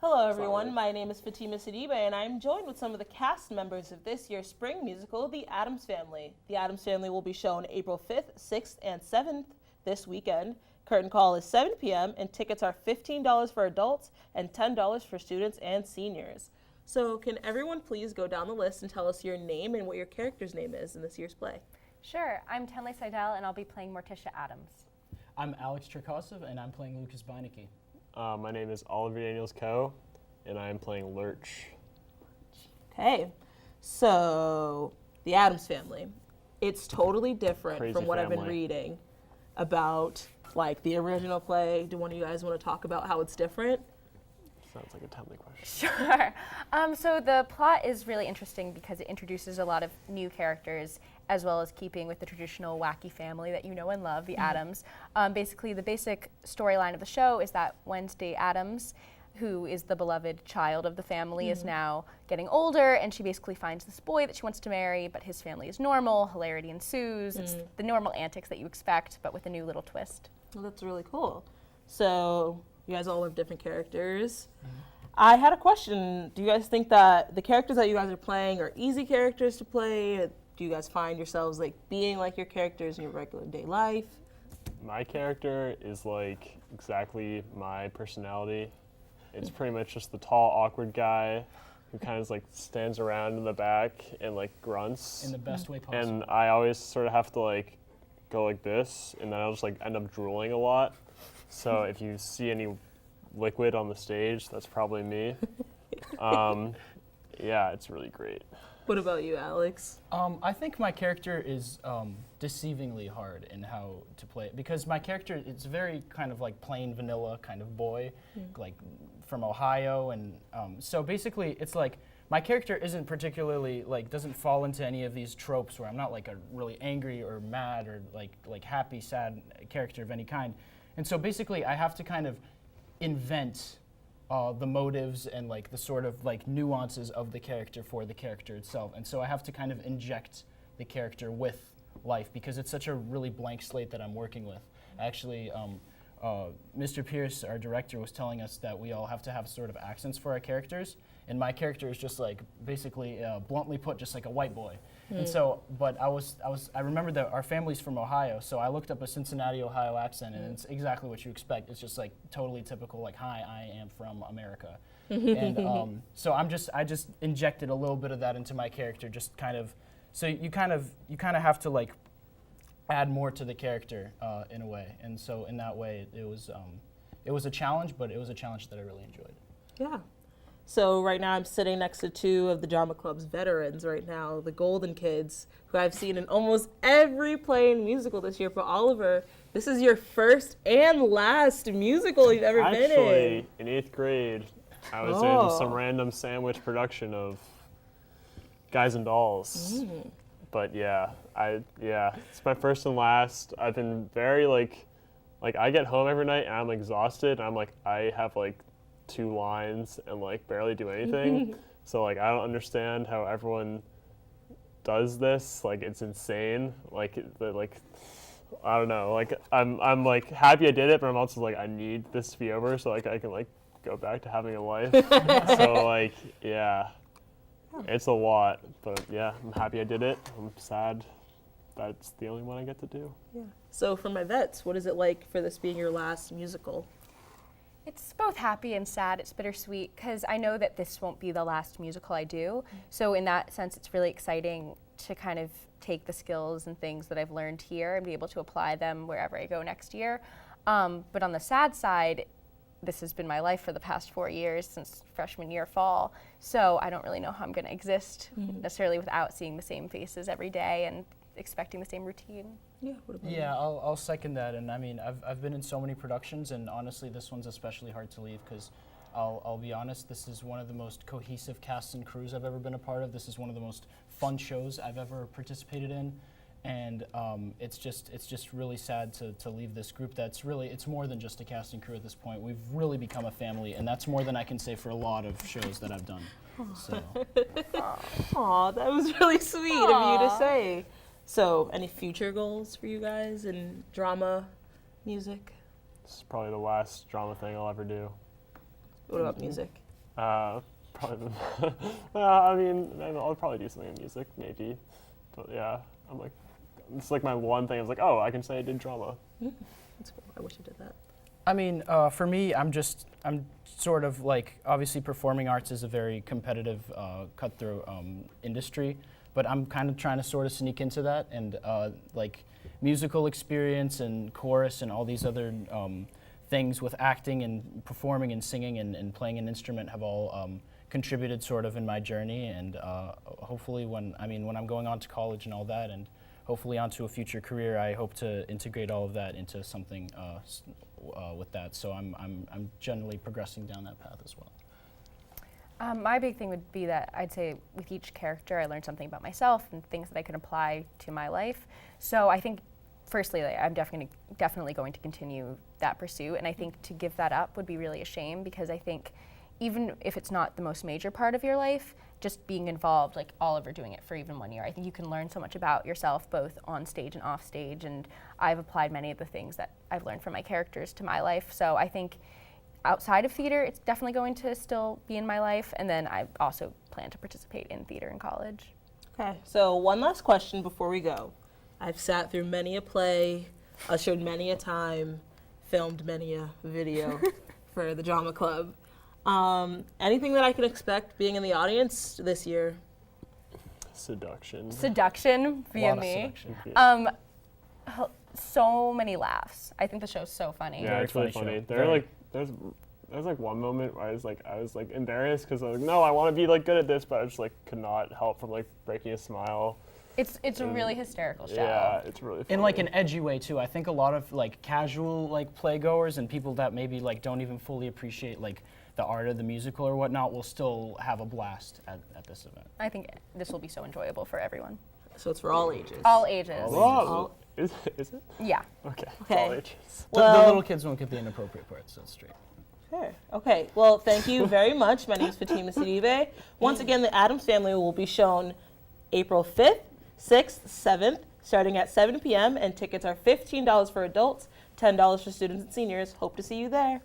Hello everyone, my name is Fatima Sidibe and I'm joined with some of the cast members of this year's spring musical, The Addams Family. The Addams Family will be shown April 5th, 6th, and 7th this weekend. Curtain call is 7 p.m. and tickets are $15 for adults and $10 for students and seniors. So can everyone please go down the list and tell us your name and what your character's name is in this year's play? Sure, I'm Tenley and I'll be playing Morticia Addams. I'm Alex Cherkasov and I'm playing Lucas Beinecke. My name is Oliver Daniels-Coe, and I am playing Lurch. Okay, so The Addams Family. It's totally different Crazy from what I've been family. reading about like the original play. Do one of you guys want to talk about how it's different? Sounds like a Tenley question. Sure. So the plot is really interesting because it introduces a lot of new characters as well as keeping with the traditional wacky family that you know and love, the Addams. Basically, the basic storyline of the show is that Wednesday Addams, who is the beloved child of the family, is now getting older, and she basically finds this boy that she wants to marry, but his family is normal, hilarity ensues. It's the normal antics that you expect, but with a new little twist. Well, that's really cool. So you guys all have different characters. I had a question. Do you guys think that the characters that you guys are playing are easy characters to play? Do you guys find yourselves like being like your characters in your regular day life? My character is like exactly my personality. It's pretty much just the tall, awkward guy who kind of like stands around in the back and like grunts. In the best way possible. And I always sort of have to like go like this, and then I'll just like end up drooling a lot. So if you see any liquid on the stage, that's probably me. Yeah, it's really great. What about you, Alex? I think my character is deceivingly hard in how to play it because my character is very kind of like plain vanilla kind of boy, like from Ohio, and so basically it's like my character isn't particularly like doesn't fall into any of these tropes where I'm not like a really angry or mad or like happy, sad character of any kind, and so basically I have to kind of invent the motives and like the sort of like nuances of the character for the character itself. And so I have to kind of inject the character with life because it's such a really blank slate that I'm working with. Actually, Mr. Pierce, our director, was telling us that we all have to have sort of accents for our characters. And my character is just like basically bluntly put, just like a white boy. And so, but I remembered that our family's from Ohio, so I looked up a Cincinnati, Ohio accent, and it's exactly what you expect. It's just like totally typical, like, hi, I am from America. And so I just injected a little bit of that into my character, just kind of, so you kind of have to like add more to the character in a way. And so in that way, it was a challenge, but it was a challenge that I really enjoyed. Yeah. So right now I'm sitting next to two of the drama club's veterans right now, the Golden Kids, who I've seen in almost every play and musical this year. But Oliver, this is your first and last musical you've ever been in. Actually, in 8th grade, I was in some random sandwich production of Guys and Dolls. But yeah, it's my first and last. I've been very like I get home every night and I'm exhausted. And I'm like, I have like 2 lines and like barely do anything. So like I don't understand how everyone does this. Like it's insane. Like I don't know. Like I'm like happy I did it, but I'm also like I need this to be over so like I can like go back to having a life. So like yeah, it's a lot, but yeah, I'm happy I did it. I'm sad that's the only one I get to do. Yeah. So for my vets, what is it like for this being your last musical? It's both happy and sad. It's bittersweet because I know that this won't be the last musical I do. So in that sense, it's really exciting to kind of take the skills and things that I've learned here and be able to apply them wherever I go next year. But on the sad side, this has been my life for the past 4 years since freshman year fall. So I don't really know how I'm going to exist necessarily without seeing the same faces every day and expecting the same routine. Yeah. What about Yeah, I'll second that. And I mean, I've been in so many productions, and honestly, this one's especially hard to leave because I'll be honest, this is one of the most cohesive casts and crews I've ever been a part of. This is one of the most fun shows I've ever participated in. And it's just really sad to leave this group that's really, it's more than just a casting crew at this point. We've really become a family, and that's more than I can say for a lot of shows that I've done. So. Aw, that was really sweet of you to say. So, any future goals for you guys in drama, music? This is probably the last drama thing I'll ever do. What about music? Probably. I mean, I'll probably do something in music, maybe. But yeah, I'm like, it's like my one thing. I was like, oh, I can say I did drama. That's cool. I wish I did that. I mean, for me, I'm sort of like, obviously performing arts is a very competitive, cutthroat industry, but I'm kind of trying to sort of sneak into that, and like musical experience and chorus and all these other things with acting and performing and singing and playing an instrument have all contributed sort of in my journey, and hopefully when I'm going on to college and all that, and hopefully onto a future career, I hope to integrate all of that into something with that. So I'm generally progressing down that path as well. My big thing would be that I'd say with each character I learned something about myself and things that I could apply to my life. So I think firstly, like, I'm definitely going to continue that pursuit, and I think to give that up would be really a shame, because I think even if it's not the most major part of your life, just being involved, like all over doing it for even 1 year, I think you can learn so much about yourself both on stage and off stage, and I've applied many of the things that I've learned from my characters to my life. So I think outside of theater, it's definitely going to still be in my life, and then I also plan to participate in theater in college. Okay, so one last question before we go. I've sat through many a play, ushered many a time, filmed many a video for the drama club. Anything that I can expect being in the audience this year? Seduction. Seduction via me. Seduction. So many laughs. I think the show's so funny. Yeah, Very it's really funny funny. show. There's like one moment where I was like embarrassed because I was like, no, I want to be like good at this, but I just like could not help from like breaking a smile. It's a really hysterical show. Yeah, it's really funny. In like an edgy way too. I think a lot of like casual like playgoers and people that maybe like don't even fully appreciate like the art of the musical or whatnot will still have a blast at this event. I think this will be so enjoyable for everyone. So it's for all ages. All ages. Whoa. Is it? Yeah. Okay. Okay. All ages. The Well, little kids won't get the inappropriate parts, so it's straight. sure. Okay. Well, thank you very much. My name is Fatima Sidibe. Once again, the Addams Family will be shown April 5th, 6th, 7th, starting at 7 p.m. and tickets are $15 for adults, $10 for students and seniors. Hope to see you there.